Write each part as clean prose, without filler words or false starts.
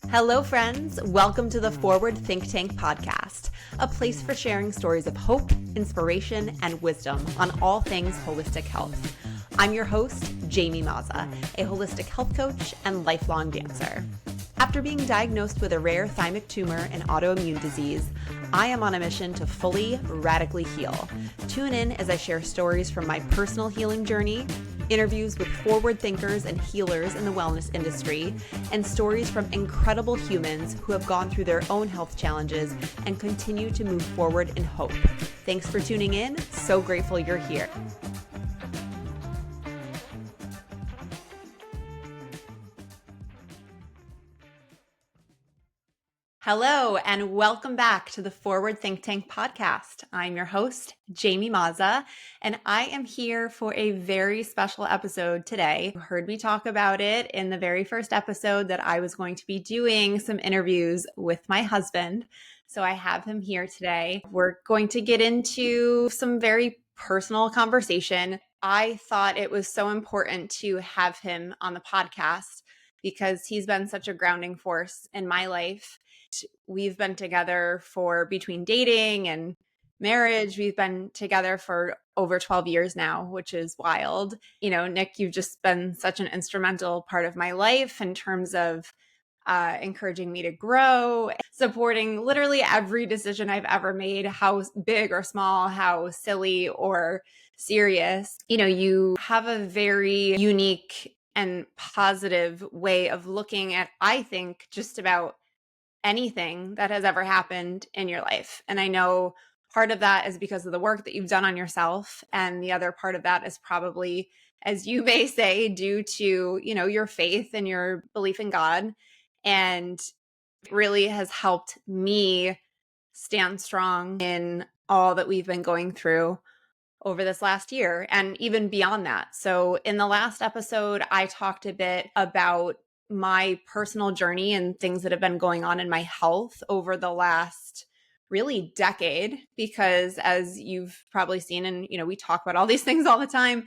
Hello, friends. Welcome to the Forward Think Tank podcast, a place for sharing stories of hope, inspiration, and wisdom on all things holistic health. I'm your host, Jamie Mazza, a holistic health coach and lifelong dancer. After being diagnosed with a rare thymic tumor and autoimmune disease, I am on a mission to fully, radically heal. Tune in as I share stories from my personal healing journey, interviews with forward thinkers and healers in the wellness industry, and stories from incredible humans who have gone through their own health challenges and continue to move forward in hope. Thanks for tuning in. So grateful you're here. Hello, and welcome back to the Forward Think Tank podcast. I'm your host, Jamie Mazza, and I am here for a very special episode today. You heard me talk about it in the very first episode that I was going to be doing some interviews with my husband. So I have him here today. We're going to get into some very personal conversation. I thought it was so important to have him on the podcast because he's been such a grounding force in my life. We've been together for between dating and marriage. We've been together for over 12 years now, which is wild. You know, Nick, you've just been such an instrumental part of my life in terms of encouraging me to grow, supporting literally every decision I've ever made, how big or small, how silly or serious. You know, you have a very unique and positive way of looking at, I think, just about anything that has ever happened in your life. And I know part of that is because of the work that you've done on yourself. And the other part of that is probably, as you may say, due to, you know, your faith and your belief in God. And it really has helped me stand strong in all that we've been going through over this last year and even beyond that. So in the last episode, I talked a bit about my personal journey and things that have been going on in my health over the last really decade, because as you've probably seen, and you know, we talk about all these things all the time,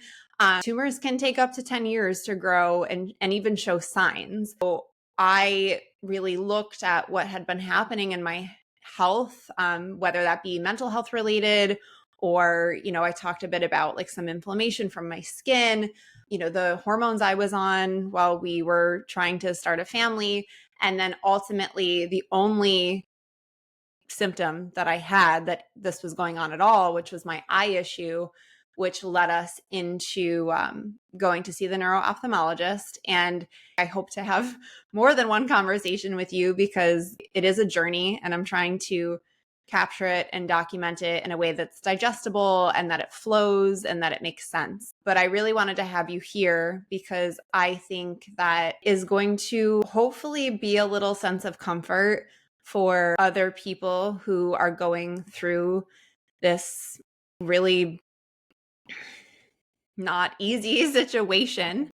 tumors can take up to 10 years to grow and even show signs. So I really looked at what had been happening in my health, whether that be mental health related, or, you know, I talked a bit about like some inflammation from my skin, you know, the hormones I was on while we were trying to start a family. And then ultimately the only symptom that I had that this was going on at all, which was my eye issue, which led us into going to see the neuro-ophthalmologist. And I hope to have more than one conversation with you because it is a journey and I'm trying to capture it and document it in a way that's digestible and that it flows and that it makes sense. But I really wanted to have you here because I think that is going to hopefully be a little sense of comfort for other people who are going through this really not easy situation.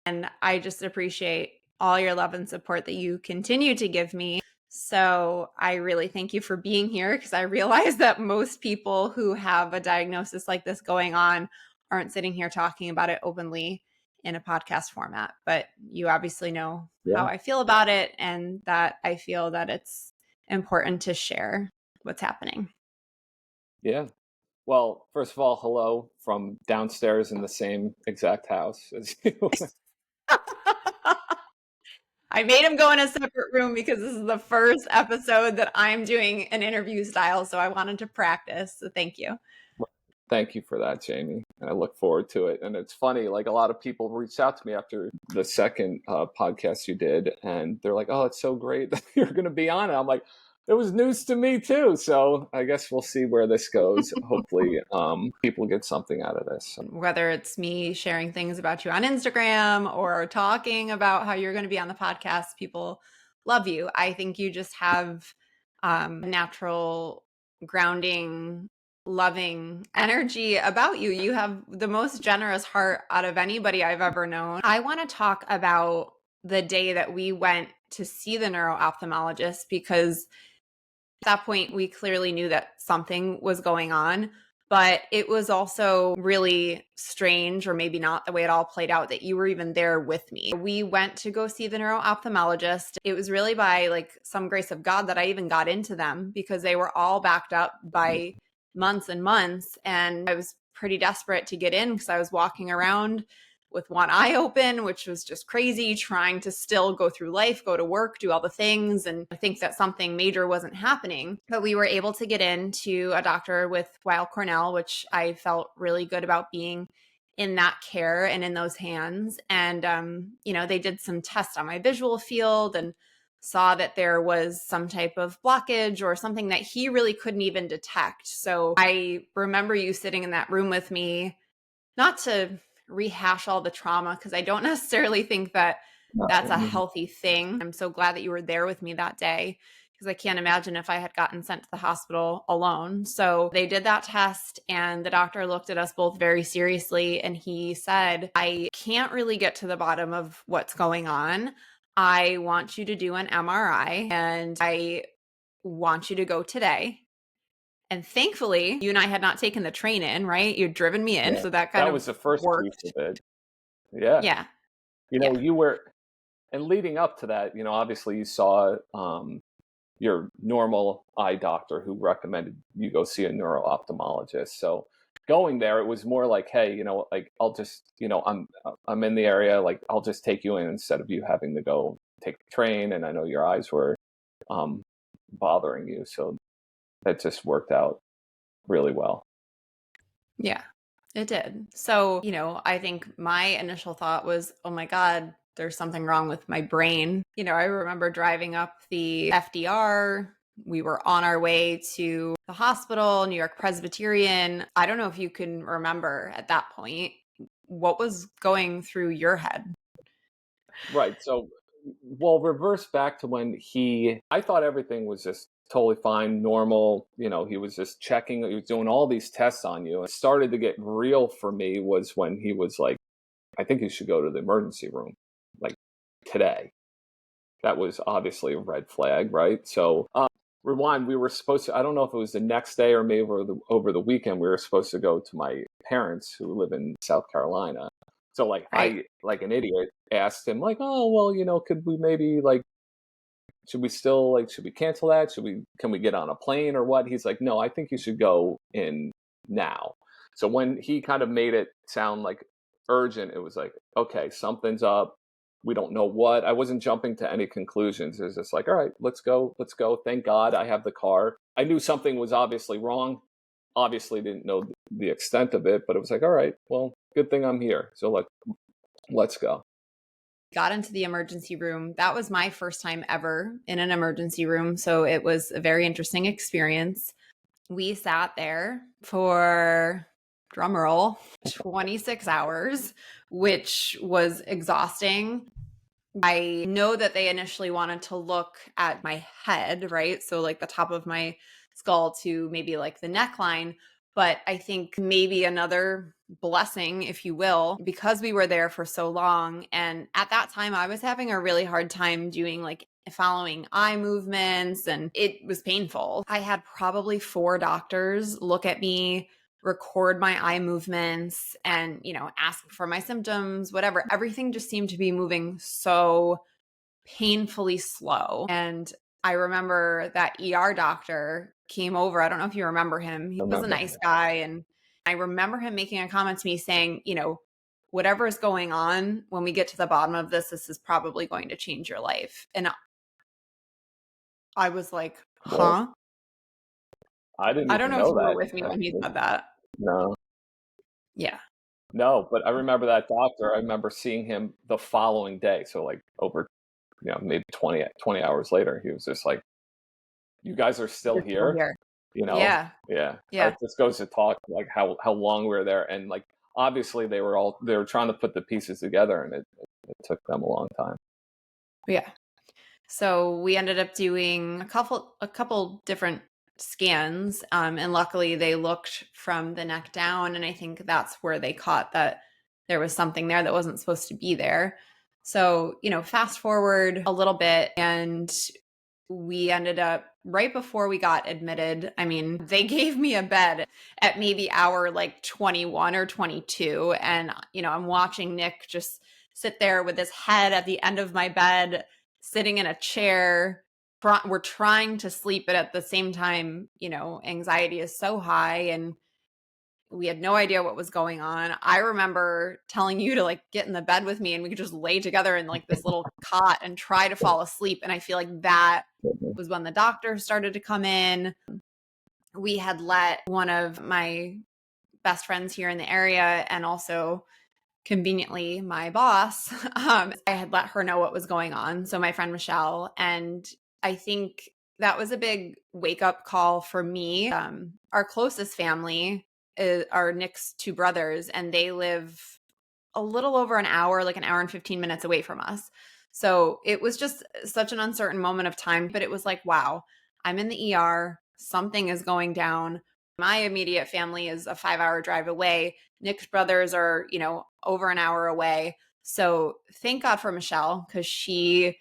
And I just appreciate all your love and support that you continue to give me. So I really thank you for being here because I realize that most people who have a diagnosis like this going on aren't sitting here talking about it openly in a podcast format. But you obviously know how I feel about it and that I feel that it's important to share what's happening. Yeah. Well, first of all, hello from downstairs in the same exact house as you. I made him go in a separate room because this is the first episode that I'm doing an interview style. So I wanted to practice. So thank you. Thank you for that, Jamie. I look forward to it. And it's funny, like a lot of people reached out to me after the second podcast you did. And they're like, oh, it's so great that you're going to be on it. I'm like, it was news to me too. So I guess we'll see where this goes. Hopefully people get something out of this. Whether it's me sharing things about you on Instagram or talking about how you're going to be on the podcast, people love you. I think you just have natural grounding, loving energy about you. You have the most generous heart out of anybody I've ever known. I want to talk about the day that we went to see the neuro-ophthalmologist because at that point we clearly knew that something was going on, But it was also really strange, or maybe not the way it all played out, that you were even there with me. We went to go see the neuro-ophthalmologist. It was really by like some grace of God that I even got into them, because they were all backed up by months and months. And I was pretty desperate to get in because I was walking around with one eye open, which was just crazy, trying to still go through life, go to work, do all the things, and I think that something major wasn't happening. But we were able to get into a doctor with Weill Cornell, which I felt really good about being in that care and in those hands. And, they did some tests on my visual field and saw that there was some type of blockage or something that he really couldn't even detect. So I remember you sitting in that room with me, not to rehash all the trauma, because I don't necessarily think that that's a healthy thing. I'm so glad that you were there with me that day, because I can't imagine if I had gotten sent to the hospital alone. So they did that test, and the doctor looked at us both very seriously, and he said, I can't really get to the bottom of what's going on. I want you to do an MRI, and I want you to go today. And thankfully, you and I had not taken the train in, right? You'd driven me in. Yeah. So that kind That of was the first piece worked. of it. Yeah. Yeah. You know, Yeah. you were, and leading up to that, obviously you saw your normal eye doctor who recommended you go see a neuro-ophthalmologist. So going there, it was more like, hey, like I'll just, I'm in the area, like I'll just take you in instead of you having to go take the train. And I know your eyes were um, bothering you, so that just worked out really well. Yeah, it did. So, I think my initial thought was, oh my God, there's something wrong with my brain. I remember driving up the FDR. We were on our way to the hospital, New York Presbyterian. I don't know if you can remember at that point what was going through your head. Right. So, well, reverse back to when I thought everything was just totally fine, normal. He was just checking, he was doing all these tests on you. It started to get real for me was when he was like, I think you should go to the emergency room, like today. That was obviously a red flag, right? So, rewind, we were supposed to, I don't know if it was the next day or maybe over the weekend, we were supposed to go to my parents who live in South Carolina. So like Right. I, like an idiot, asked him like, oh well, could we maybe like, should we cancel that? Can we get on a plane or what? He's like, no, I think you should go in now. So when he kind of made it sound like urgent, it was like, okay, something's up. We don't know what. I wasn't jumping to any conclusions. It was just like, all right, let's go. Let's go. Thank God I have the car. I knew something was obviously wrong. Obviously didn't know the extent of it, but it was like, all right, well, good thing I'm here. So let's go. Got into the emergency room. That was my first time ever in an emergency room. So it was a very interesting experience. We sat there for, drumroll, 26 hours, which was exhausting. I know that they initially wanted to look at my head, right? So like the top of my skull to maybe like the neckline. But I think maybe another blessing, if you will, because we were there for so long. And at that time, I was having a really hard time doing like following eye movements, and it was painful. I had probably 4 doctors look at me, record my eye movements, and ask for my symptoms, whatever. Everything just seemed to be moving so painfully slow. And I remember that ER doctor came over. I don't know if you remember him. He was a Remember. nice guy, and I remember him making a comment to me saying, whatever is going on, when we get to the bottom of this is probably going to change your life. And I was like, Well, huh? I didn't I don't even know if know you were that, with me when he actually. said that. No. Yeah. No, but I remember that doctor. I remember seeing him the following day. So like over, maybe 20 hours later, he was just like, you guys are still You're still here, here. you know? Yeah. Yeah. Yeah. It just goes to talk like how long we were there. And like, obviously they were trying to put the pieces together and it took them a long time. Yeah. So we ended up doing a couple different scans, and luckily they looked from the neck down, and I think that's where they caught that there was something there that wasn't supposed to be there. So fast forward a little bit, and we ended up right before we got admitted. I mean, they gave me a bed at maybe hour like 21 or 22. And, I'm watching Nick just sit there with his head at the end of my bed, sitting in a chair. We're trying to sleep, but at the same time, anxiety is so high and we had no idea what was going on. I remember telling you to like get in the bed with me and we could just lay together in like this little cot and try to fall asleep. And I feel like that was when the doctor started to come in. We had let one of my best friends here in the area and also conveniently my boss, I had let her know what was going on. So my friend Michelle, and I think that was a big wake up call for me. Our closest family are Nick's two brothers, and they live a little over an hour, like an hour and 15 minutes away from us. So it was just such an uncertain moment of time, but it was like, wow, I'm in the ER. Something is going down. My immediate family is a 5-hour drive away. Nick's brothers are, over an hour away. So thank God for Michelle because she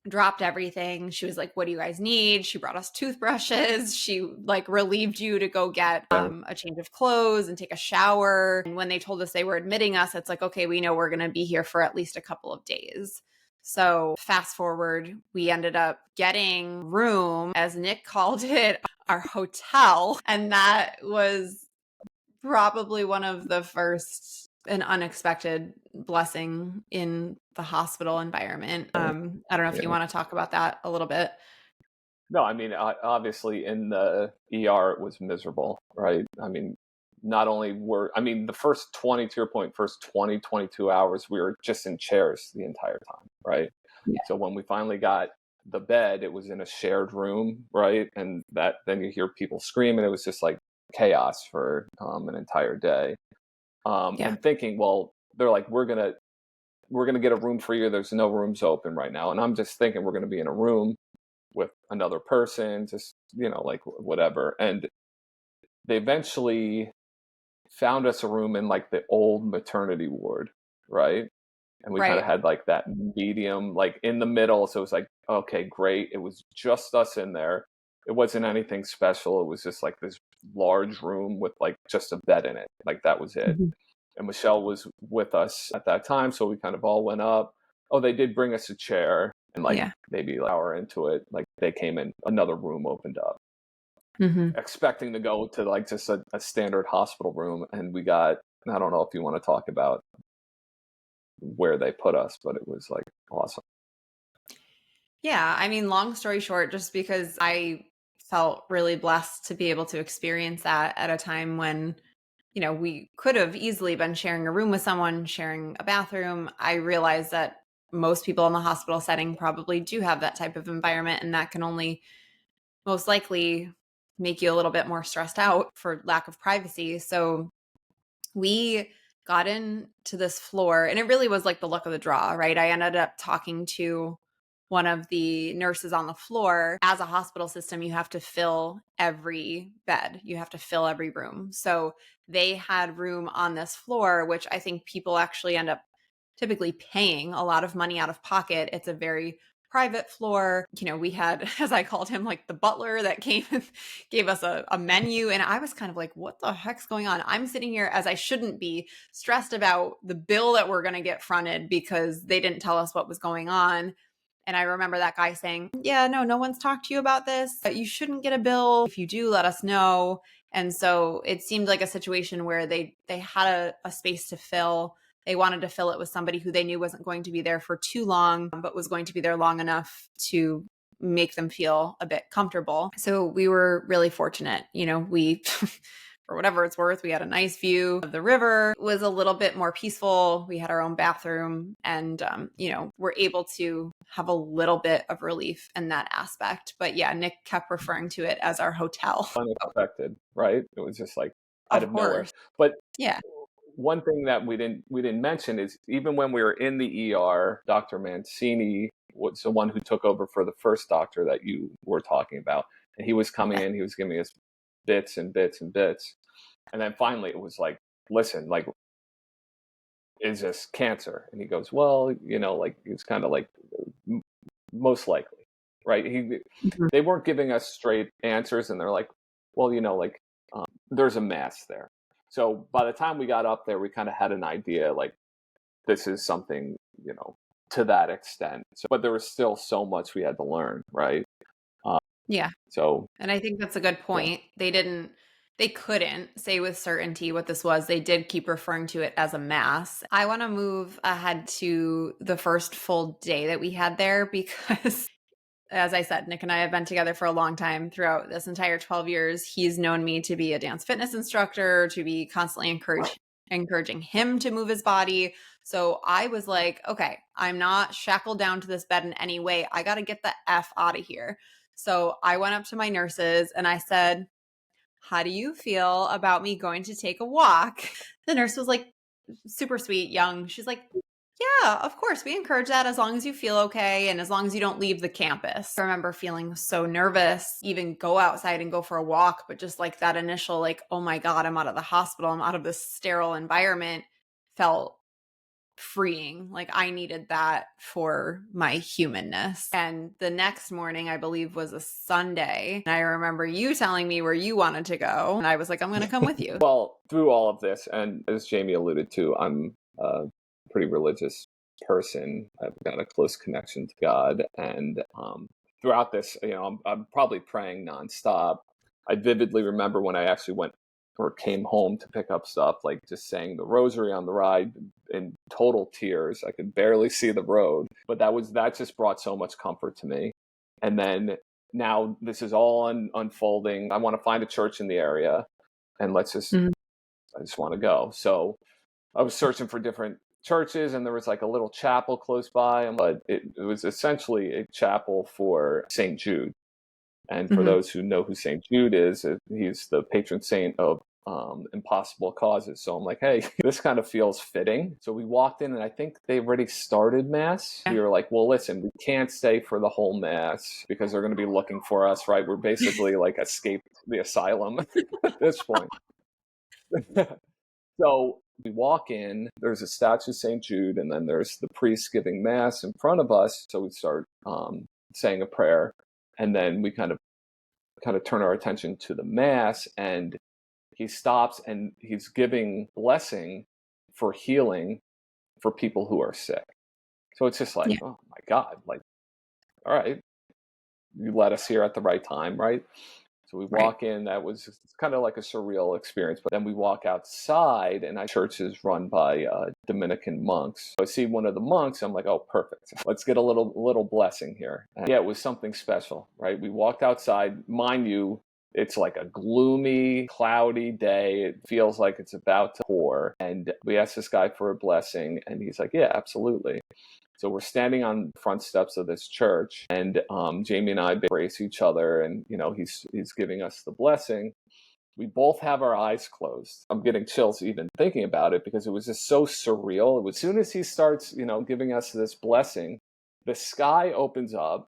dropped everything. She was like, what do you guys need? She brought us toothbrushes. She like relieved you to go get a change of clothes and take a shower. And when they told us they were admitting us, it's like, okay, we know we're going to be here for at least a couple of days. So fast forward, we ended up getting room, as Nick called it, our hotel. And that was probably one of the first an unexpected blessing in the hospital environment. I don't know if you want to talk about that a little bit. No, I mean, obviously in the ER, it was miserable, right? I mean, not only the first 20, to your point, first 20, 22 hours, we were just in chairs the entire time, right? Yeah. So when we finally got the bed, it was in a shared room, right? And then you hear people scream, and it was just like chaos for an entire day. And thinking, well, they're like, we're gonna get a room for you. There's no rooms open right now, and I'm just thinking we're gonna be in a room with another person, just like whatever. And they eventually found us a room in like the old maternity ward, right? And we kind of had like that medium, like in the middle. So it was like, okay, great. It was just us in there. It wasn't anything special. It was just like this large room with like just a bed in it. Like that was it. Mhm. And Michelle was with us at that time. So we kind of all went up. Oh, they did bring us a chair. And like maybe an hour into it, like they came in, another room opened up, expecting to go to like just a standard hospital room. And we got, I don't know if you want to talk about where they put us, but it was like awesome. Yeah. I mean, long story short, just because I felt really blessed to be able to experience that at a time when, we could have easily been sharing a room with someone, sharing a bathroom. I realized that most people in the hospital setting probably do have that type of environment, and that can only most likely make you a little bit more stressed out for lack of privacy. So we got into this floor, and it really was like the luck of the draw, right? I ended up talking to one of the nurses on the floor. As a hospital system, you have to fill every bed, you have to fill every room. So they had room on this floor, which I think people actually end up typically paying a lot of money out of pocket. It's a very private floor. We had, as I called him, like the butler that came and gave us a menu. And I was kind of like, what the heck's going on? I'm sitting here, as I shouldn't be, stressed about the bill that we're going to get fronted because they didn't tell us what was going on. And I remember that guy saying, yeah, no one's talked to you about this. You shouldn't get a bill. If you do, let us know. And so it seemed like a situation where they had a space to fill. They wanted to fill it with somebody who they knew wasn't going to be there for too long, but was going to be there long enough to make them feel a bit comfortable. So we were really fortunate. We, for whatever it's worth, we had a nice view of the river. It was a little bit more peaceful. We had our own bathroom and, we're able to have a little bit of relief in that aspect. But yeah, Nick kept referring to it as our hotel. Unexpected, right? It was just like out Of of nowhere. course. But Yeah. one thing that we didn't mention is even when we were in the ER, Dr. Mancini was the one who took over for the first doctor that you were talking about. And he was coming in, he was giving us bits and bits and bits. And then finally it was like, listen, like, is this cancer? And he goes, well, like it's kind of like most likely, right? Mhm. They weren't giving us straight answers, and they're like, well, like there's a mass there. So by the time we got up there, we kind of had an idea, like this is something, to that extent. So, but there was still so much we had to learn, right? Um, Yeah. so And I think that's a good yeah. point. They couldn't say with certainty what this was. They did keep referring to it as a mass. I want to move ahead to the first full day that we had there because, as I said, Nick and I have been together for a long time throughout this entire 12 years. He's known me to be a dance fitness instructor, to be constantly encouraging him to move his body. So I was like, okay, I'm not shackled down to this bed in any way. I got to get the F out of here. So I went up to my nurses and I said, how do you feel about me going to take a walk? The nurse was like super sweet, young. She's like, yeah, of course. We encourage that as long as you feel okay and as long as you don't leave the campus. I remember feeling so nervous, even go outside and go for a walk, but just like that initial, like, oh my God, I'm out of the hospital, I'm out of this sterile environment felt freeing. Like I needed that for my humanness. And the next morning, I believe, was a Sunday. And I remember you telling me where you wanted to go. And I was like, I'm going to come with you. Well, through all of this, and as Jamie alluded to, I'm a pretty religious person. I've got a close connection to God, and throughout this, I'm probably praying nonstop. I vividly remember when I actually went or came home to pick up stuff, like just saying the rosary on the ride in total tears. I could barely see the road, but that just brought so much comfort to me. And then now this is all unfolding. I want to find a church in the area, and Mhm. I just want to go. So I was searching for different churches, and there was like a little chapel close by, but it was essentially a chapel for St. Jude. And for Mhm. those who know who St. Jude is, he's the patron saint of impossible causes. So I'm like, hey, this kind of feels fitting. So we walked in, and I think they already started Mass. Yeah. We were like, well, listen, we can't stay for the whole Mass because they're going to be looking for us, right? We're basically like escaped the asylum at this point. So we walk in, there's a statue of St. Jude, and then there's the priest giving Mass in front of us. So we start saying a prayer, and then we kind of turn our attention to the Mass, and he stops and he's giving blessing for healing for people who are sick. So it's just like, Yeah. oh my God, like, all right, you led us here at the right time, right? So we Right. walk in. That was kind of like a surreal experience. But then we walk outside, and our church is run by Dominican monks. So I see one of the monks. I'm like, oh, perfect. Let's get a little blessing here. And yeah, it was something special, right? We walked outside. Mind you, it's like a gloomy, cloudy day. It feels like it's about to pour. And we asked this guy for a blessing, and he's like, yeah, absolutely. So we're standing on the front steps of this church, and Jamie and I embrace each other, and he's giving us the blessing. We both have our eyes closed. I'm getting chills even thinking about it because it was just so surreal. It was, as soon as he starts, giving us this blessing, the sky opens up,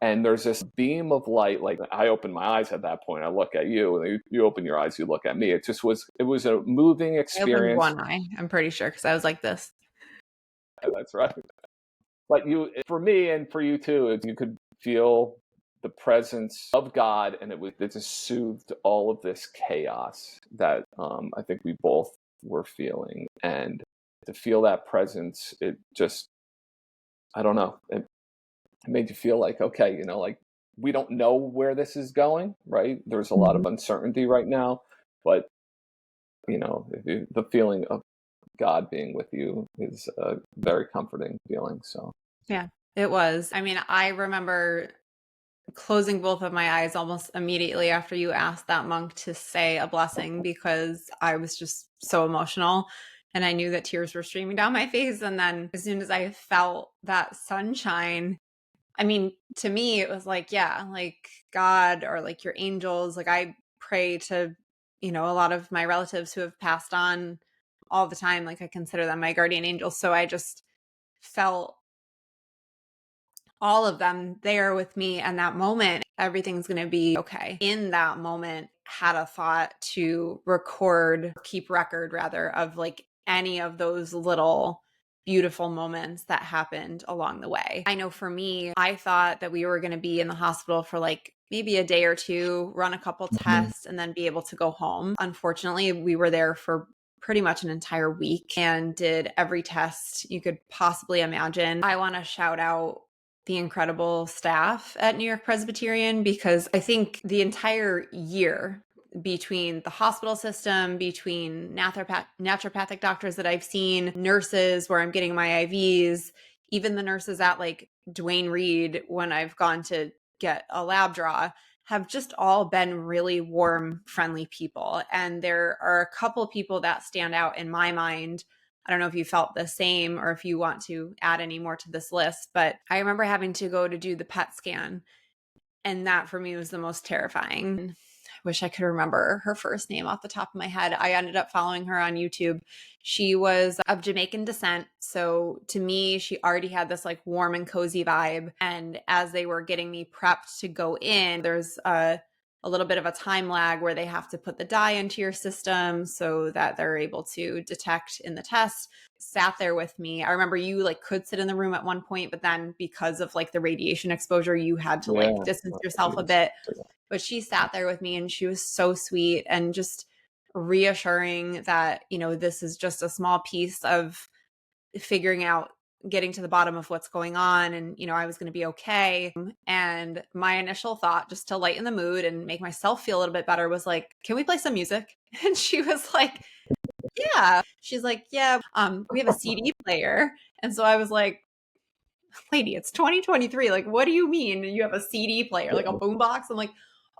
and there's this beam of light. Like I open my eyes at that point. I look at you, and you open your eyes. You look at me. It was a moving I opened experience. one eye, I'm pretty sure, because I was like this. That's right. But for me and for you too, you could feel the presence of God, and it just soothed all of this chaos that I think we both were feeling. And to feel that presence, it just, I don't know, it made you feel like, okay, like we don't know where this is going, right? There's a lot of Mhm. uncertainty right now, but the feeling of God being with you is a very comforting feeling. So. Yeah, it was. I mean, I remember closing both of my eyes almost immediately after you asked that monk to say a blessing because I was just so emotional and I knew that tears were streaming down my face. And then as soon as I felt that sunshine, I mean, to me, it was like, yeah, like God or like your angels. Like I pray to, a lot of my relatives who have passed on all the time. Like I consider them my guardian angels. So I just felt all of them there with me and that moment everything's going to be okay. In that moment had a thought to keep record rather of like any of those little beautiful moments that happened along the way. I know for me, I thought that we were going to be in the hospital for like maybe a day or two, run a couple tests, and then be able to go home. Unfortunately, we were there for pretty much an entire week and did every test you could possibly imagine. I want to shout out the incredible staff at New York Presbyterian, because I think the entire year, between the hospital system, between naturopathic doctors that I've seen, nurses where I'm getting my IVs, even the nurses at like Duane Reade when I've gone to get a lab draw, have just all been really warm, friendly people. And there are a couple people that stand out in my mind. I don't know if you felt the same or if you want to add any more to this list, but I remember having to go to do the PET scan. And that for me was the most terrifying. I wish I could remember her first name off the top of my head. I ended up following her on YouTube. She was of Jamaican descent. So to me, she already had this like warm and cozy vibe. And as they were getting me prepped to go in, there's a little bit of a time lag where they have to put the dye into your system so that they're able to detect in the test. Sat there with me. I remember you like could sit in the room at one point, but then because of like the radiation exposure, you had to like distance yourself a bit. But she sat there with me and she was so sweet and just reassuring that, you know, this is just a small piece of figuring out, getting to the bottom of what's going on. And, you know, I was going to be okay. And my initial thought, just to lighten the mood and make myself feel a little bit better, was like, can we play some music? And she was like, yeah. She's like, yeah, we have a CD player. And so I was like, lady, it's 2023. Like, what do you mean you have a CD player, like a boombox? I'm like,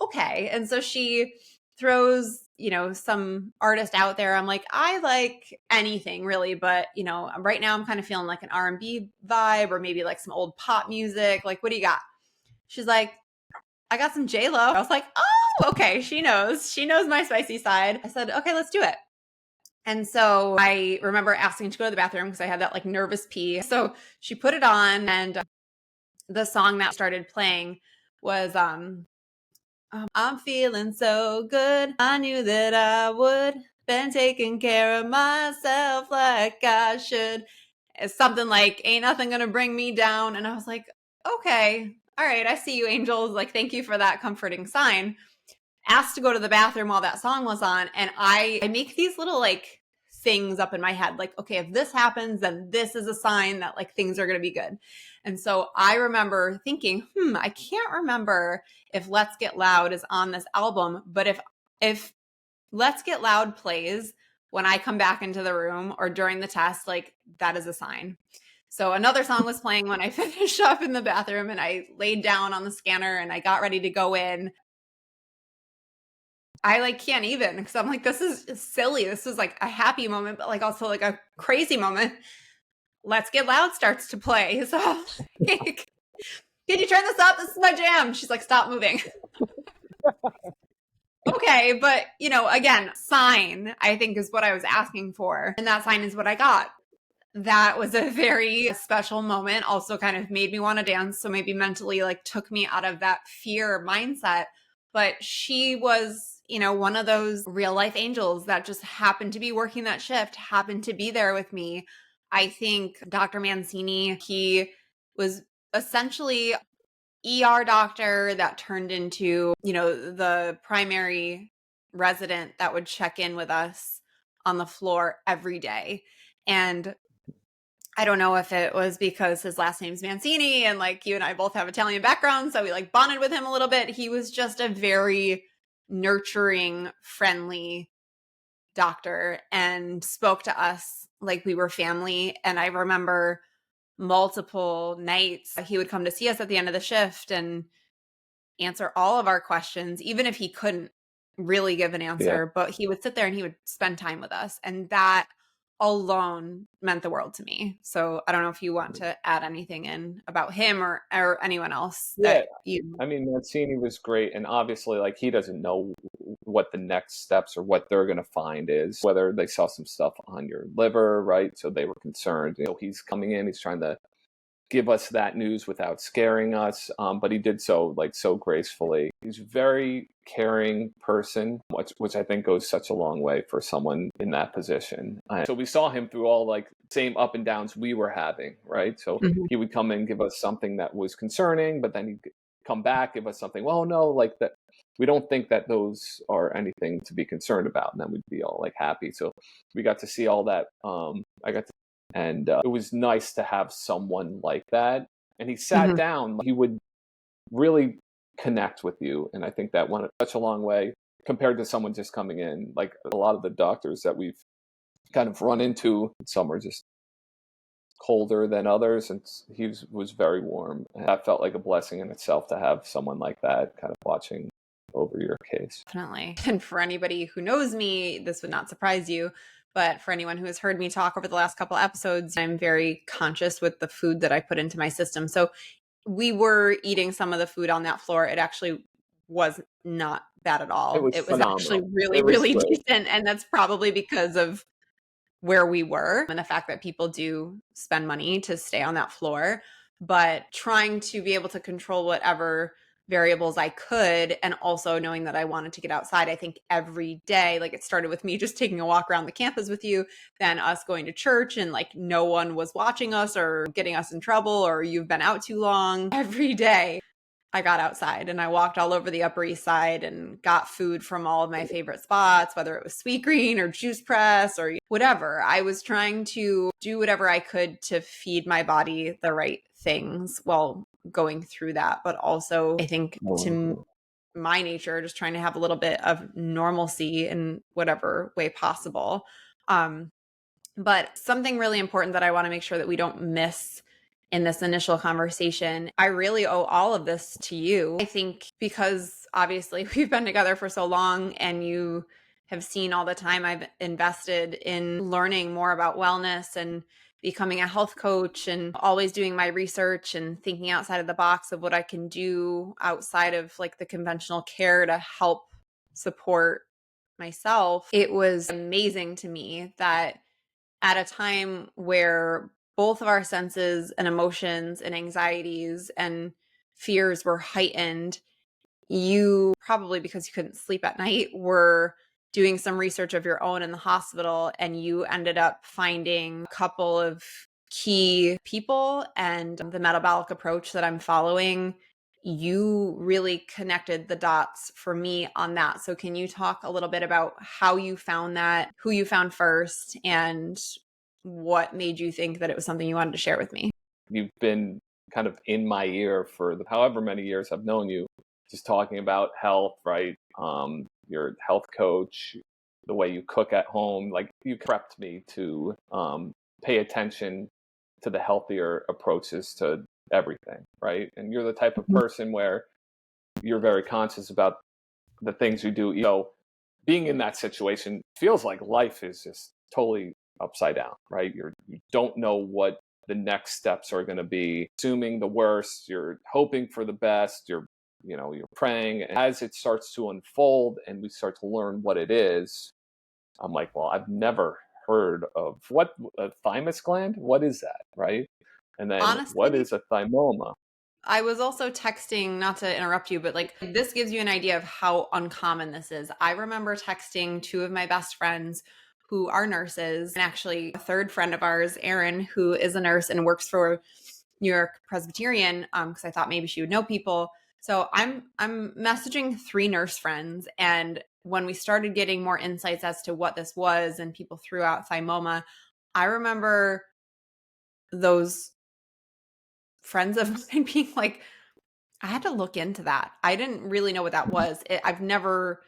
okay. And so she throws, you know, some artist out there. I'm like, I like anything really, but you know, right now I'm kind of feeling like an R&B vibe or maybe like some old pop music. Like, what do you got? She's like, I got some J-Lo. I was like, oh, okay. She knows my spicy side. I said, okay, let's do it. And so I remember asking to go to the bathroom because I had that like nervous pee. So she put it on, and the song that started playing was I'm feeling so good. I knew that I would. Been taking care of myself like I should. It's something like ain't nothing gonna bring me down. And I was like, okay, all right, I see you, angels. Like, thank you for that comforting sign. Asked to go to the bathroom while that song was on, and I make these little like things up in my head, like, okay, if this happens, then this is a sign that like things are going to be good. And so I remember thinking, I can't remember if Let's Get Loud is on this album, but if Let's Get Loud plays when I come back into the room or during the test, like that is a sign. So another song was playing when I finished up in the bathroom, and I laid down on the scanner and I got ready to go in. I like can't even, because I'm like, this is silly. This was like a happy moment, but like also like a crazy moment. Let's Get Loud starts to play. So like, can you turn this up? This is my jam. She's like, stop moving. Okay, but you know, again, sign, I think, is what I was asking for. And that sign is what I got. That was a very special moment. Also kind of made me want to dance. So maybe mentally like took me out of that fear mindset. But she was, you know, one of those real life angels that just happened to be working that shift, happened to be there with me. I think Dr. Mancini, he was essentially ER doctor that turned into, you know, the primary resident that would check in with us on the floor every day. And I don't know if it was because his last name's Mancini and like you and I both have Italian backgrounds, so we like bonded with him a little bit. He was just a very nurturing, friendly doctor and spoke to us like we were family. And I remember multiple nights he would come to see us at the end of the shift and answer all of our questions, even if he couldn't really give an answer, but he would sit there and he would spend time with us. And that alone meant the world to me. So I don't know if you want to add anything in about him or anyone else that you. I mean, Mancini was great. And obviously, like, he doesn't know what the next steps or what they're going to find is, whether they saw some stuff on your liver, right? So they were concerned. You know, he's coming in, he's trying to give us that news without scaring us. But he did so like so gracefully. He's a very caring person, which I think goes such a long way for someone in that position. So we saw him through all like same up and downs we were having, right? So he would come in, give us something that was concerning, but then he'd come back, give us something, well, no, like that. We don't think that those are anything to be concerned about. And then we'd be all like happy. So we got to see all that. And it was nice to have someone like that. And he sat down, he would really connect with you. And I think that went such a long way compared to someone just coming in. Like a lot of the doctors that we've kind of run into, some are just colder than others. And he was very warm. And that felt like a blessing in itself to have someone like that kind of watching over your case. Definitely. And for anybody who knows me, this would not surprise you. But for anyone who has heard me talk over the last couple episodes, I'm very conscious with the food that I put into my system. So we were eating some of the food on that floor. It actually was not bad at all. Was It was actually phenomenal. really, really decent. And that's probably because of where we were and the fact that people do spend money to stay on that floor. But trying to be able to control whatever variables I could, and also knowing that I wanted to get outside. I think every day, like it started with me just taking a walk around the campus with you, then us going to church and like no one was watching us or getting us in trouble or you've been out too long. Every day I got outside and I walked all over the Upper East Side and got food from all of my favorite spots, whether it was Sweet Green or Juice Press or whatever. I was trying to do whatever I could to feed my body the right things while going through that. But also, I think to my nature, just trying to have a little bit of normalcy in whatever way possible. But something really important that I want to make sure that we don't miss in this initial conversation, I really owe all of this to you. I think because obviously we've been together for so long and you have seen all the time I've invested in learning more about wellness and becoming a health coach and always doing my research and thinking outside of the box of what I can do outside of like the conventional care to help support myself. It was amazing to me that at a time where both of our senses and emotions and anxieties and fears were heightened, you probably because you couldn't sleep at night were doing some research of your own in the hospital, and you ended up finding a couple of key people and the metabolic approach that I'm following. You really connected the dots for me on that. So can you talk a little bit about how you found that, who you found first, and what made you think that it was something you wanted to share with me? You've been kind of in my ear for however many years I've known you, just talking about health, right? You're a health coach, the way you cook at home, like you prepped me to pay attention to the healthier approaches to everything, right? And you're the type of person where you're very conscious about the things you do. You know, being in that situation feels like life is just totally upside down, right? You don't know what the next steps are going to be. Assuming the worst, you're hoping for the best, you're praying. And as it starts to unfold and we start to learn what it is, I'm like, well, I've never heard of what a thymus gland. What is that, right? And then what Honestly, is a thymoma? I was also texting, not to interrupt you, but like this gives you an idea of how uncommon this is. I remember texting two of my best friends who are nurses, and actually a third friend of ours, Erin, who is a nurse and works for New York Presbyterian, because I thought maybe she would know people. So I'm messaging three nurse friends, and when we started getting more insights as to what this was, and people threw out thymoma, I remember those friends of mine being like, I had to look into that. I didn't really know what that was. I've never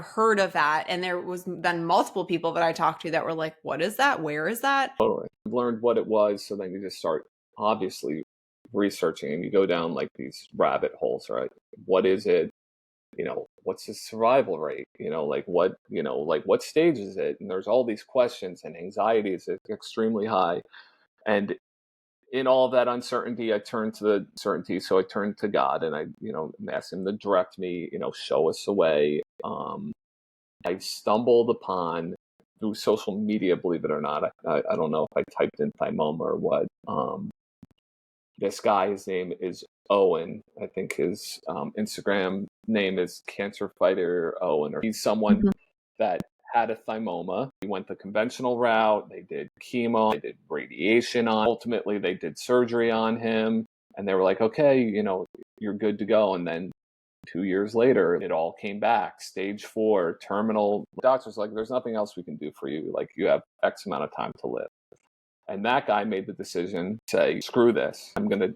heard of that. And there was then multiple people that I talked to that were like, what is that? Where is that? Totally. I've learned what it was, so then you just start obviously researching and you go down like these rabbit holes, right? What is it? What's the survival rate? Like what stage is it? And there's all these questions, and anxiety is extremely high. And in all of that uncertainty, I turned to the certainty. So I turned to God, and I asked him to direct me, show us the way. I stumbled upon through social media, believe it or not. I don't know if I typed in thymoma or what. this guy, his name is Owen. I think his Instagram name is Cancer Fighter Owen, or he's someone Mhm. that had a thymoma. He went the conventional route. They did chemo, they did radiation on. Ultimately, they did surgery on him, and they were like, "Okay, you're good to go." And then 2 years later, it all came back. Stage 4, terminal. The doctor's like, "There's nothing else we can do for you. Like, you have X amount of time to live." And that guy made the decision to say, "Screw this. I'm going to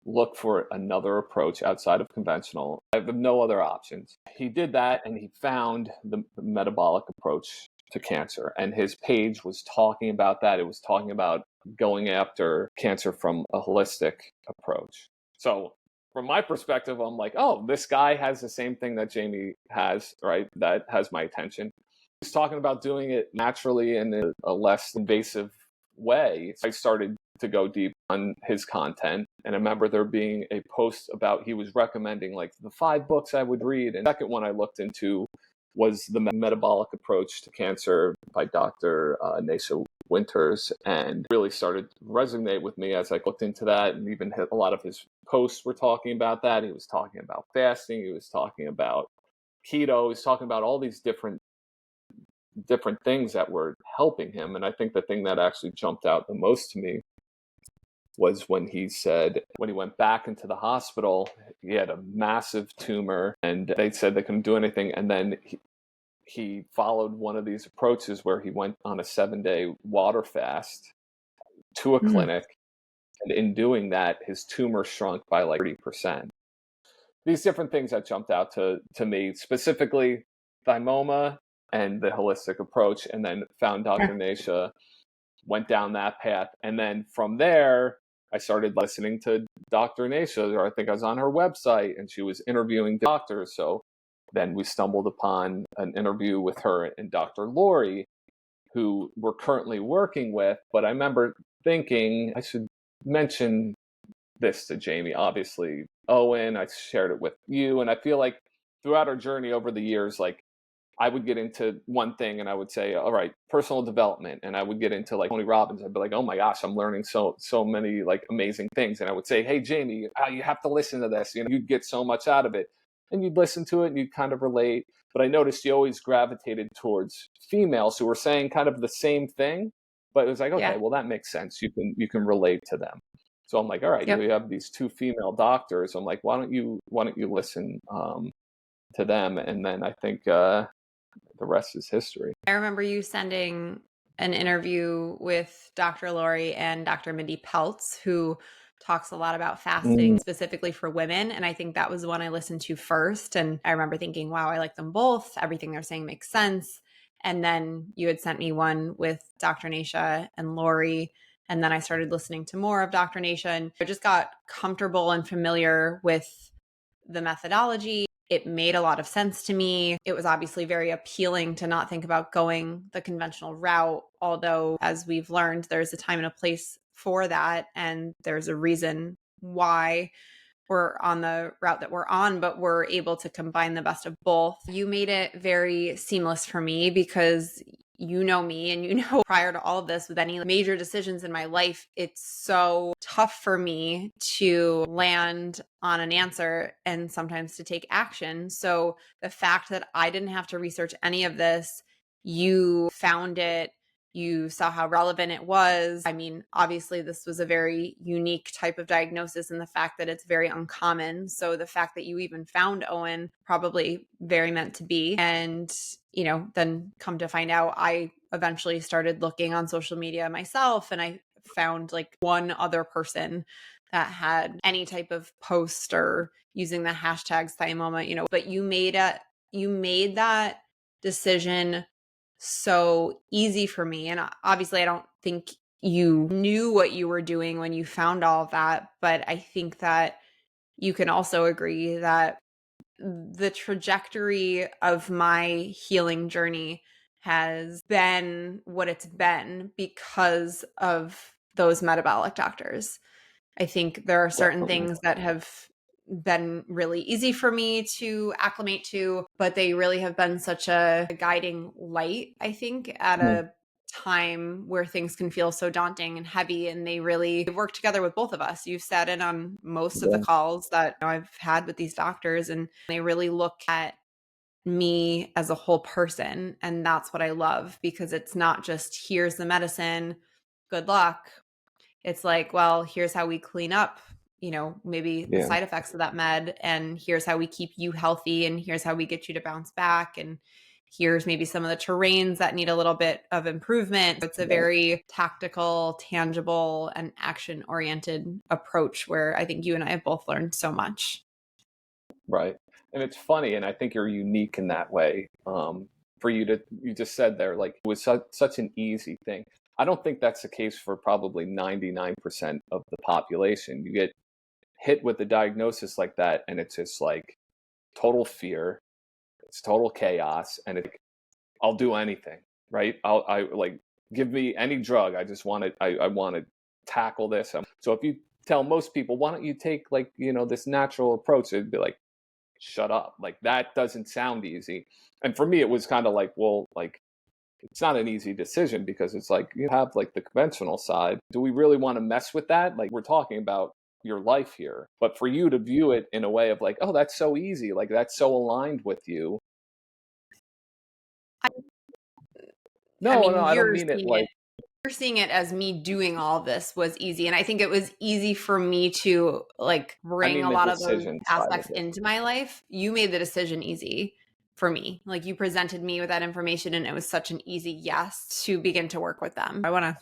look for another approach outside of conventional. I have no other options." He did that, and he found the metabolic approach to cancer. And his page was talking about that. It was talking about going after cancer from a holistic approach. So from my perspective, I'm like, oh, this guy has the same thing that Jamie has, right? That has my attention. He's talking about doing it naturally in a less invasive way. I started to go deep on his content. And I remember there being a post about he was recommending like the 5 books I would read. And the second one I looked into was The Metabolic Approach to Cancer by Dr. Nesha Winters, and really started to resonate with me as I looked into that. And even a lot of his posts were talking about that. He was talking about fasting. He was talking about keto. He was talking about all these different things that were helping him. And I think the thing that actually jumped out the most to me was when he said, when he went back into the hospital, he had a massive tumor and they said they couldn't do anything. And then he followed one of these approaches where he went on a 7-day water fast to a Mm. clinic. And in doing that, his tumor shrunk by like 30%. These different things that jumped out to me, specifically thymoma and the holistic approach, and then found Dr. Nesha, went down that path. And then from there, I started listening to Dr. Nesha, or I think I was on her website, and she was interviewing doctors. So then we stumbled upon an interview with her and Dr. Lori, who we're currently working with. But I remember thinking I should mention this to Jamie. Obviously, Owen, I shared it with you. And I feel like throughout our journey over the years, like I would get into one thing and I would say, all right, personal development. And I would get into like Tony Robbins. I'd be like, oh my gosh, I'm learning so many like amazing things. And I would say, hey, Jamie, you have to listen to this. You'd get so much out of it. And you'd listen to it and you'd kind of relate. But I noticed you always gravitated towards females who were saying kind of the same thing. But it was like, okay, Yeah. well, that makes sense. You can relate to them. So I'm like, all right, Yep. you have these 2 female doctors. I'm like, why don't you listen to them? And then I think the rest is history. I remember you sending an interview with Dr. Lori and Dr. Mindy Peltz, who talks a lot about fasting Mm, specifically for women. And I think that was the one I listened to first. And I remember thinking, wow, I like them both. Everything they're saying makes sense. And then you had sent me one with Dr. Nesha and Lori. And then I started listening to more of Dr. Nesha, and I just got comfortable and familiar with the methodology. It made a lot of sense to me. It was obviously very appealing to not think about going the conventional route, although, as we've learned, there's a time and a place for that. And there's a reason why we're on the route that we're on, but we're able to combine the best of both. You made it very seamless for me because you know me and you know prior to all of this, with any major decisions in my life, it's so tough for me to land on an answer and sometimes to take action. So the fact that I didn't have to research any of this, you found it, you saw how relevant it was. I mean, obviously, this was a very unique type of diagnosis, and the fact that it's very uncommon. So, the fact that you even found Owen, probably very meant to be. And, then come to find out, I eventually started looking on social media myself, and I found like one other person that had any type of post or using the hashtags thymoma, but you made that decision so easy for me. And obviously, I don't think you knew what you were doing when you found all of that. But I think that you can also agree that the trajectory of my healing journey has been what it's been because of those metabolic doctors. I think there are certain definitely. things that have been really easy for me to acclimate to, but they really have been such a guiding light, I think, at Mm, a time where things can feel so daunting and heavy, and they really work together with both of us. You've sat in on most of the Yeah. calls that I've had with these doctors, and they really look at me as a whole person. And that's what I love, because it's not just here's the medicine, good luck. It's like, well, here's how we clean up, maybe the Yeah. side effects of that med, and here's how we keep you healthy, and here's how we get you to bounce back, and here's maybe some of the terrains that need a little bit of improvement. It's a Right. very tactical, tangible, and action oriented approach where I think you and I have both learned so much. Right. And it's funny, and I think you're unique in that way. For you just said there, like, it was such an easy thing. I don't think that's the case for probably 99% of the population. You get hit with a diagnosis like that, and it's just like total fear, it's total chaos, and I'll do anything, right? I like, give me any drug. I just want to, I want to tackle this. So if you tell most people, why don't you take, like, this natural approach, it'd be like, shut up. Like, that doesn't sound easy. And for me, it was kind of like, well, like, it's not an easy decision, because it's like, you have like the conventional side. Do we really want to mess with that? Like, we're talking about your life here. But for you to view it in a way of like, oh, that's so easy, like, that's so aligned with you. I No, no, mean, I don't mean it like, you're seeing it as me doing all this was easy. And I think it was easy for me to like I bring mean a the lot of those decision side of aspects it. into my life. You made the decision easy for me. Like, you presented me with that information, and it was such an easy yes to begin to work with them. I want to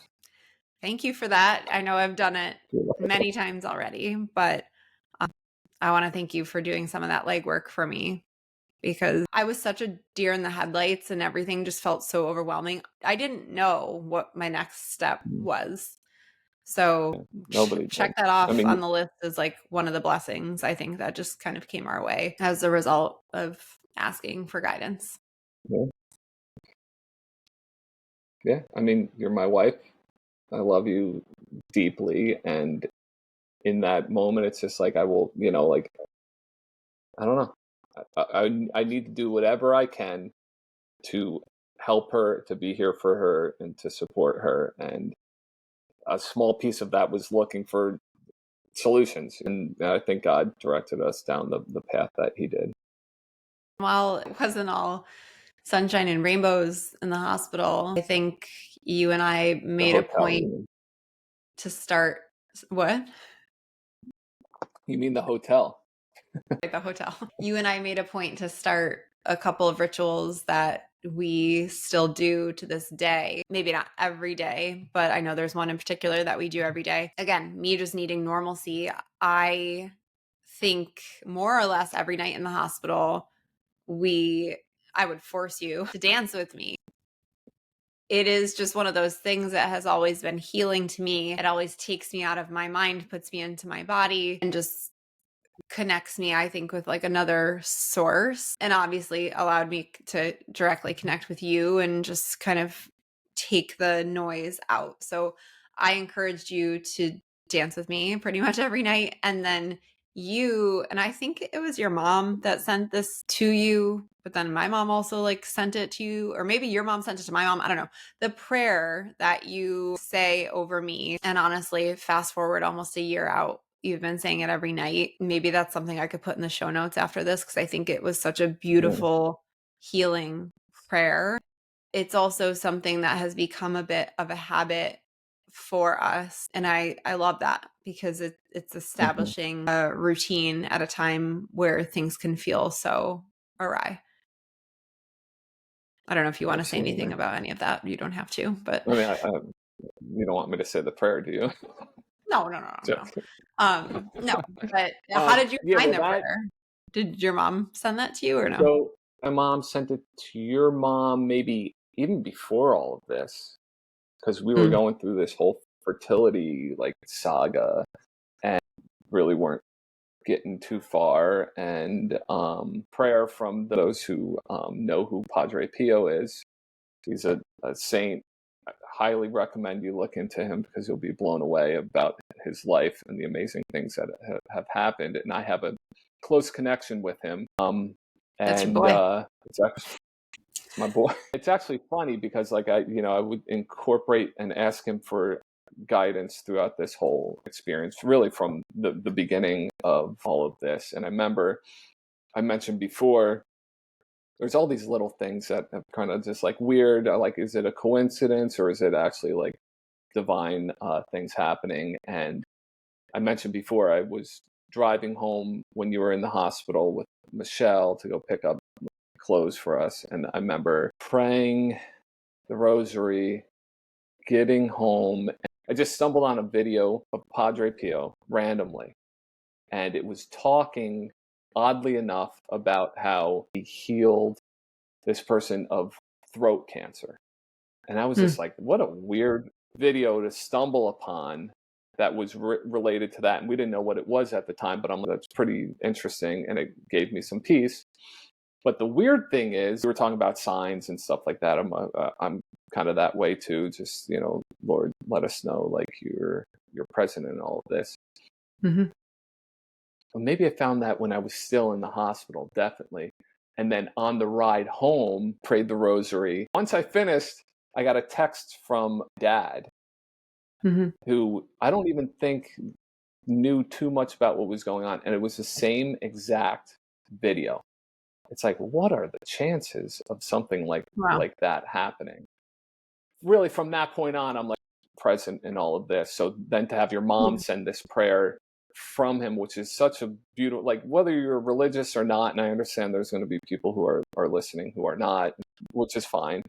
thank you for that. I know I've done it many times already, but I want to thank you for doing some of that legwork for me, because I was such a deer in the headlights and everything just felt so overwhelming. I didn't know what my next step was. So Nobody check did. that I off on mean, the list as like one of the blessings I think that just kind of came our way as a result of asking for guidance. yeah, yeah. I mean, you're my wife. I love you deeply, and in that moment, it's just like, I will, like, I don't know. I need to do whatever I can to help her, to be here for her, and to support her. And a small piece of that was looking for solutions. And I think God directed us down the path that He did. While it wasn't all sunshine and rainbows in the hospital, I think you and I The made a hotel, point to start what? you mean the hotel? Like the hotel. You and I made a point to start a couple of rituals that we still do to this day. Maybe not every day, but I know there's one in particular that we do every day. Again, me just needing normalcy. I think more or less every night in the hospital, I would force you to dance with me. It is just one of those things that has always been healing to me. It always takes me out of my mind, puts me into my body, and just connects me, I think, with like another source, and obviously allowed me to directly connect with you and just kind of take the noise out. So I encouraged you to dance with me pretty much every night. And then and I think it was your mom that sent this to you, but then my mom also like sent it to you, or maybe your mom sent it to my mom. I don't know. The prayer that you say over me, and honestly, fast forward almost a year out, you've been saying it every night. Maybe that's something I could put in the show notes after this, because I think it was such a Yeah. beautiful healing prayer. It's also something that has become a bit of a habit for us. And I love that, because it's Mhm. establishing a routine at a time where things can feel so awry. I don't know if you want to say anything Absolutely. about any of that. You don't have to, but I mean, you don't want me to say the prayer, do you? no, no, no, no, no. Joking. No, but how did you Yeah, find well, the prayer? Did your mom send that to you or no? so my mom sent it to your mom maybe even before all of this, because we were Mm. going through this whole fertility like saga, and really weren't getting too far. And prayer from those who know who Padre Pio is. He's a saint. I highly recommend you look into him, because you'll be blown away about his life and the amazing things that have happened. And I have a close connection with him. That's your And boy. it's actually, my boy. It's actually funny because like I would incorporate and ask him for guidance throughout this whole experience, really from the beginning of all of this. And I remember I mentioned before, there's all these little things that have kind of just like weird, like, is it a coincidence or is it actually like divine things happening? And I mentioned before, I was driving home when you were in the hospital with Michelle to go pick up clothes for us. And I remember praying the rosary, getting home. I just stumbled on a video of Padre Pio randomly. And it was talking, oddly enough, about how he healed this person of throat cancer. And I was Hmm. just like, what a weird video to stumble upon that was related to that. And we didn't know what it was at the time, but I'm like, that's pretty interesting. And it gave me some peace. But the weird thing is, we were talking about signs and stuff like that. I'm kind of that way too. Just, Lord, let us know like you're present in all of this. Mm-hmm. Well, maybe I found that when I was still in the hospital, definitely. And then on the ride home, prayed the rosary. Once I finished, I got a text from Dad, Mm-hmm. who I don't even think knew too much about what was going on. And it was the same exact video. It's like, what are the chances of something Wow. like that happening? Really, from that point on, I'm like present in all of this. So then to have your mom send this prayer from him, which is such a beautiful, like, whether you're religious or not, and I understand there's going to be people who are listening who are not, which is fine.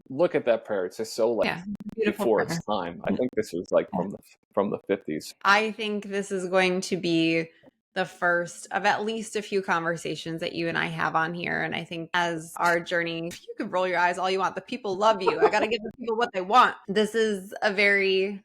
Look at that prayer. It's just so like Yeah. Beautiful before prayer. its time. I think this was like from the 50s. I think this is going to be the first of at least a few conversations that you and I have on here. And I think as our journey, you can roll your eyes all you want. The people love you. I got to give the people what they want. This is a very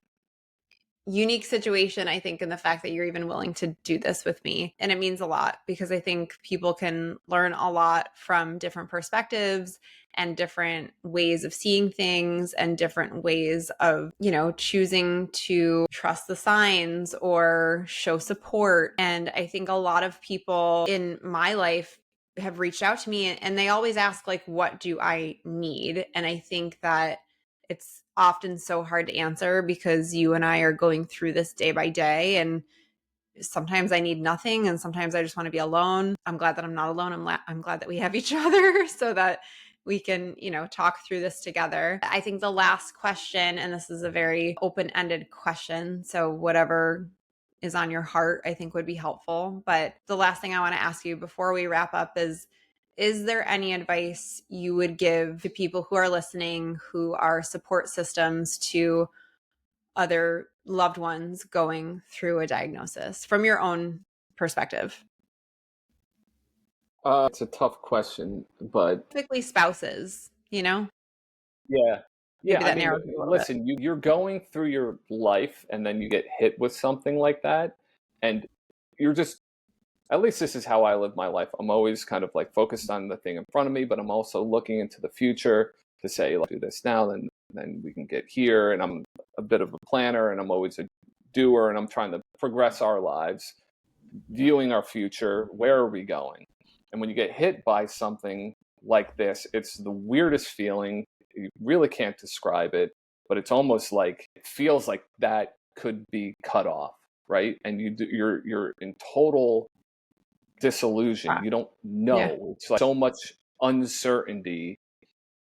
unique situation, I think, in the fact that you're even willing to do this with me. And it means a lot because I think people can learn a lot from different perspectives and different ways of seeing things and different ways of, choosing to trust the signs or show support. And I think a lot of people in my life have reached out to me and they always ask, like, what do I need? And I think that it's often so hard to answer because you and I are going through this day by day. And sometimes I need nothing. And sometimes I just want to be alone. I'm glad that I'm not alone. I'm glad that we have each other so that we can, talk through this together. I think the last question, and this is a very open-ended question, so whatever is on your heart, I think would be helpful. But the last thing I want to ask you before we wrap up is there any advice you would give to people who are listening, who are support systems to other loved ones going through a diagnosis from your own perspective? It's a tough question, but Typically spouses, yeah. Yeah, maybe I that mean, narrows it a little bit. listen, you're going through your life and then you get hit with something like that. And you're just, at least this is how I live my life. I'm always kind of like focused on the thing in front of me, but I'm also looking into the future to say, like, do this now, then we can get here. And I'm a bit of a planner and I'm always a doer and I'm trying to progress our lives, viewing our future. Where are we going? And when you get hit by something like this, it's the weirdest feeling. You really can't describe it, but it's almost like it feels like that could be cut off, right? And you're in total disillusion. You don't Yeah. know. It's like so much uncertainty,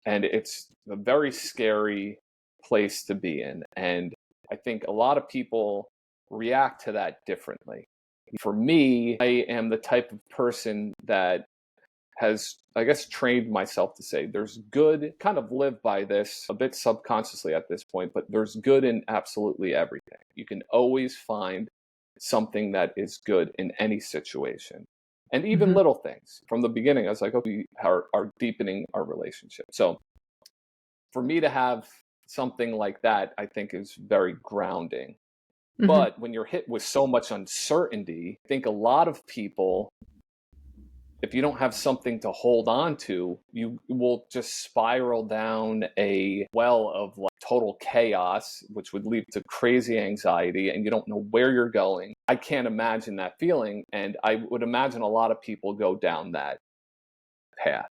and it's a very scary place to be in. And I think a lot of people react to that differently. For me, I am the type of person that has, I guess, trained myself to say there's good, kind of live by this a bit subconsciously at this point, but there's good in absolutely everything. You can always find something that is good in any situation. And even Mhm. little things. From the beginning, I was like, okay, we are deepening our relationship. So for me to have something like that, I think is very grounding. Mhm. But when you're hit with so much uncertainty, I think a lot of people, if you don't have something to hold on to, you will just spiral down a well of like total chaos, which would lead to crazy anxiety, and you don't know where you're going. I can't imagine that feeling. And I would imagine a lot of people go down that path,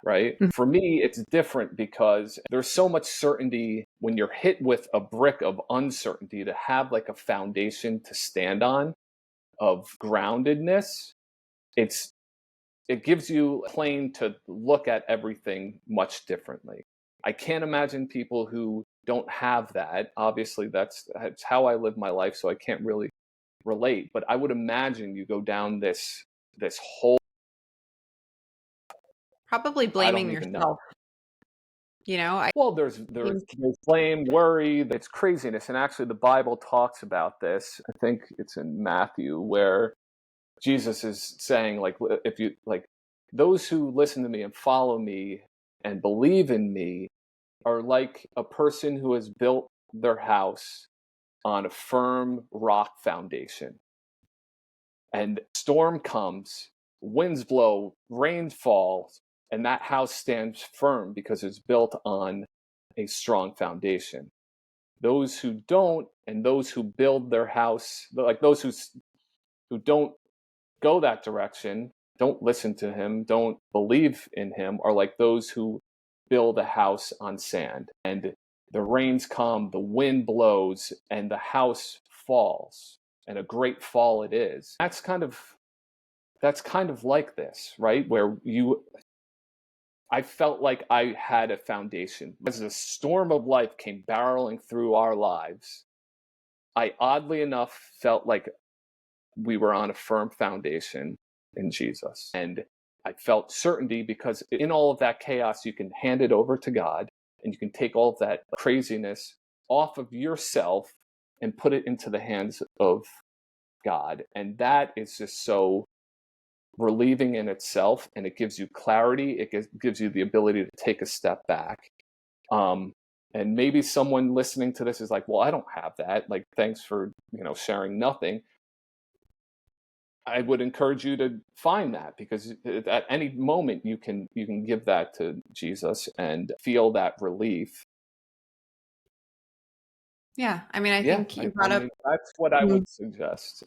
right? Mhm. For me, it's different because there's so much certainty when you're hit with a brick of uncertainty to have like a foundation to stand on of groundedness. It gives you a plane to look at everything much differently. I can't imagine people who don't have that. Obviously, that's how I live my life, so I can't really relate. But I would imagine you go down this whole. Probably I don't blaming even know. yourself. I Well, there's think blame, worry, it's craziness, and actually the Bible talks about this. I think it's in Matthew where Jesus is saying, like, if you like, those who listen to me and follow me and believe in me are like a person who has built their house on a firm rock foundation. And storm comes, winds blow, rain falls, and that house stands firm because it's built on a strong foundation. Those who don't, and those who build their house, like those who don't go that direction, don't listen to him, don't believe in him, are like those who build a house on sand. And the rains come, the wind blows, and the house falls. And a great fall it is. That's kind of like this, right? Where I felt like I had a foundation. As the storm of life came barreling through our lives, I oddly enough felt like we were on a firm foundation in Jesus. And I felt certainty because in all of that chaos, you can hand it over to God and you can take all of that craziness off of yourself and put it into the hands of God. And that is just so relieving in itself, and it gives you clarity. It gives you the ability to take a step back. And maybe someone listening to this is like, well, I don't have that. Like, thanks for, sharing nothing. I would encourage you to find that, because at any moment you can give that to Jesus and feel that relief. yeah. I mean, I Yeah, think you I brought up mean, that's what I Mhm. would suggest,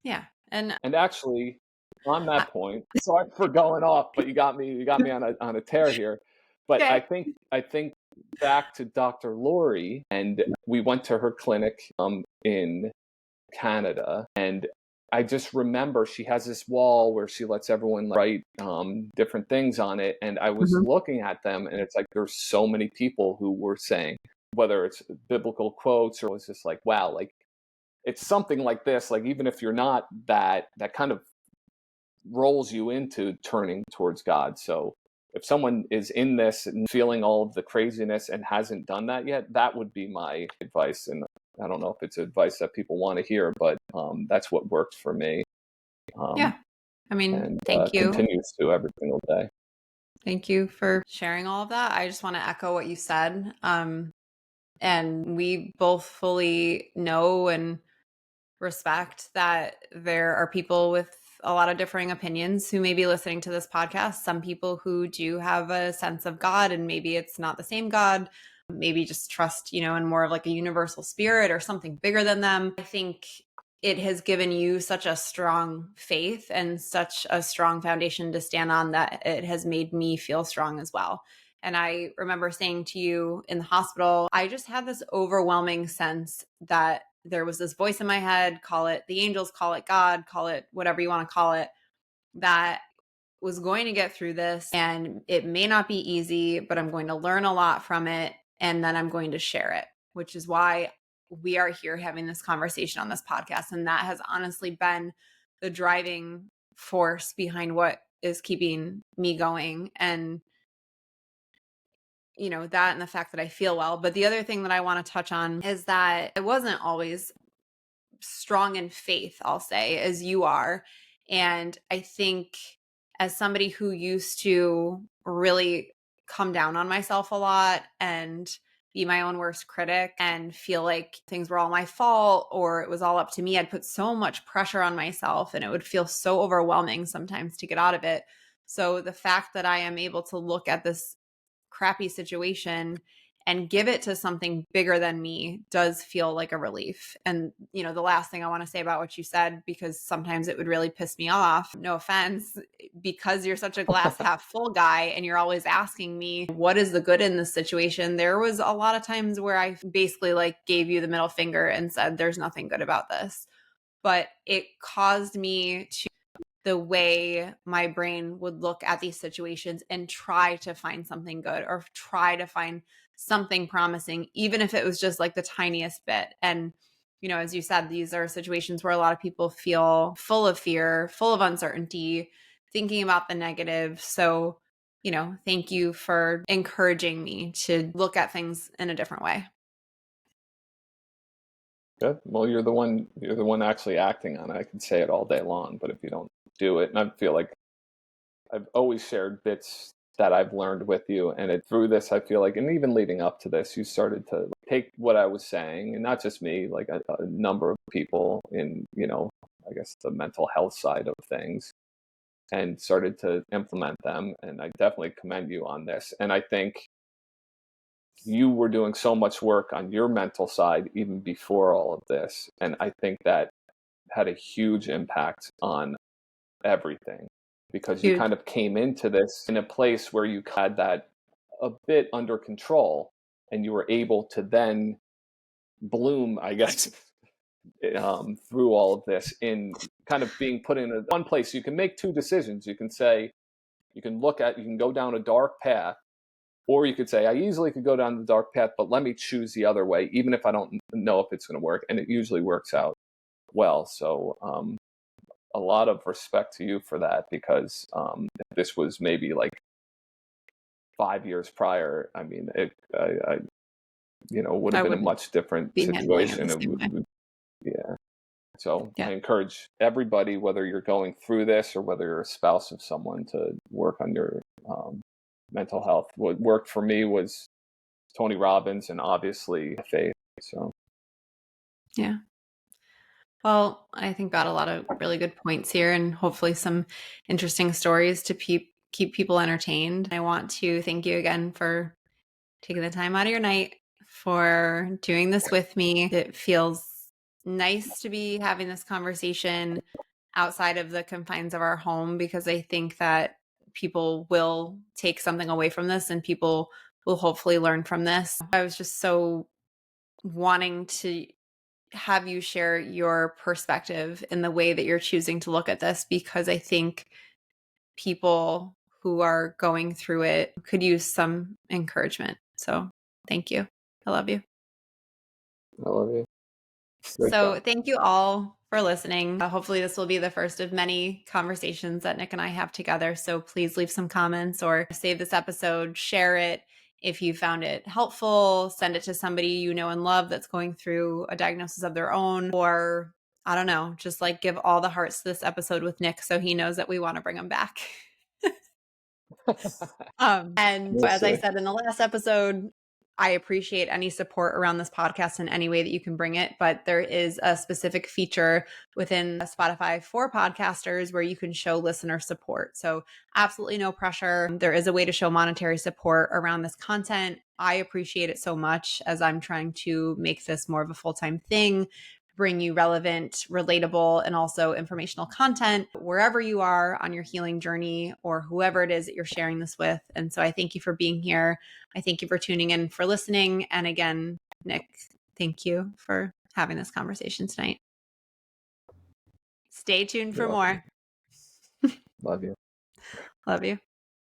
Yeah. And And actually, on I, that point, sorry for going off, but you got me on a tear here. But okay. I think back to Dr. Lori, and we went to her clinic in Canada, and I just remember she has this wall where she lets everyone write different things on it, and I was Mhm. looking at them, and it's like there's so many people who were saying, whether it's biblical quotes or it was just like, wow, like it's something like this, like even if you're not that kind of rolls you into turning towards God. So if someone is in this and feeling all of the craziness and hasn't done that yet, that would be my advice. And I don't know if it's advice that people want to hear, but that's what worked for me, um, Yeah. I mean, and thank you. continues to every single day. Thank you for sharing all of that. I just want to echo what you said. And we both fully know and respect that there are people with a lot of differing opinions who may be listening to this podcast. Some people who do have a sense of God, and maybe it's not the same God, maybe just trust, in more of like a universal spirit or something bigger than them. I think it has given you such a strong faith and such a strong foundation to stand on that it has made me feel strong as well. And I remember saying to you in the hospital, I just had this overwhelming sense that there was this voice in my head, call it the angels, call it God, call it whatever you want to call it, that was going to get through this. And it may not be easy, but I'm going to learn a lot from it. And then I'm going to share it, which is why we are here having this conversation on this podcast. And that has honestly been the driving force behind what is keeping me going. And that and the fact that I feel well. But the other thing that I want to touch on is that I wasn't always strong in faith, I'll say, as you are. And I think as somebody who used to really come down on myself a lot and be my own worst critic and feel like things were all my fault or it was all up to me, I'd put so much pressure on myself and it would feel so overwhelming sometimes to get out of it. So the fact that I am able to look at this crappy situation and give it to something bigger than me does feel like a relief. And, the last thing I want to say about what you said, because sometimes it would really piss me off, no offense, because you're such a glass half full guy and you're always asking me, what is the good in this situation? There was a lot of times where I basically like gave you the middle finger and said, there's nothing good about this. But it caused me to the way my brain would look at these situations and try to find something good or try to find something promising, even if it was just like the tiniest bit. And, you know, as you said, these are situations where a lot of people feel full of fear, full of uncertainty, thinking about the negative. So, you know, thank you for encouraging me to look at things in a different way. Good. Well, you're the one actually acting on it. I can say it all day long, but if you don't do it, and I feel like I've always shared bits that I've learned with you, and through this, I feel like, and even leading up to this, you started to take what I was saying, and not just me, like a number of people in, you know, I guess the mental health side of things, and started to implement them. And I definitely commend you on this. And I think you were doing so much work on your mental side even before all of this. And I think that had a huge impact on everything, because you Huge. kind of came into this in a place where you had that a bit under control, and you were able to then bloom, I guess, through all of this in kind of being put in one place. You can make two decisions. You can say, you can go down a dark path, or you could say, I easily could go down the dark path, but let me choose the other way, even if I don't know if it's going to work. And it usually works out well. So a lot of respect to you for that, because if this was maybe like 5 years prior, I mean, I would have I been a wouldn't much different be handling it situation. the same way. Yeah. So Yeah. I encourage everybody, whether you're going through this or whether you're a spouse of someone, to work on your mental health. What worked for me was Tony Robbins, and obviously faith. So Yeah. Well, I think got a lot of really good points here and hopefully some interesting stories to keep people entertained. I want to thank you again for taking the time out of your night for doing this with me. It feels nice to be having this conversation outside of the confines of our home, because I think that people will take something away from this and people will hopefully learn from this. I was just so wanting to have you share your perspective in the way that you're choosing to look at this, because I think people who are going through it could use some encouragement. So thank you. I love you. I love you. Great So job. thank you all for listening. Hopefully this will be the first of many conversations that Nick and I have together. So please leave some comments or save this episode, share it. If you found it helpful, send it to somebody you know and love that's going through a diagnosis of their own, or I don't know, just like give all the hearts to this episode with Nick so he knows that we want to bring him back. And We'll as I see. said in the last episode, I appreciate any support around this podcast in any way that you can bring it. But there is a specific feature within Spotify for podcasters where you can show listener support. So absolutely no pressure. There is a way to show monetary support around this content. I appreciate it so much, as I'm trying to make this more of a full-time thing, bring you relevant, relatable, and also informational content wherever you are on your healing journey, or whoever it is that you're sharing this with. And so I thank you for being here. I thank you for tuning in, for listening. And again, Nick, thank you for having this conversation tonight. Stay tuned You're for welcome. more. Love you. Love you.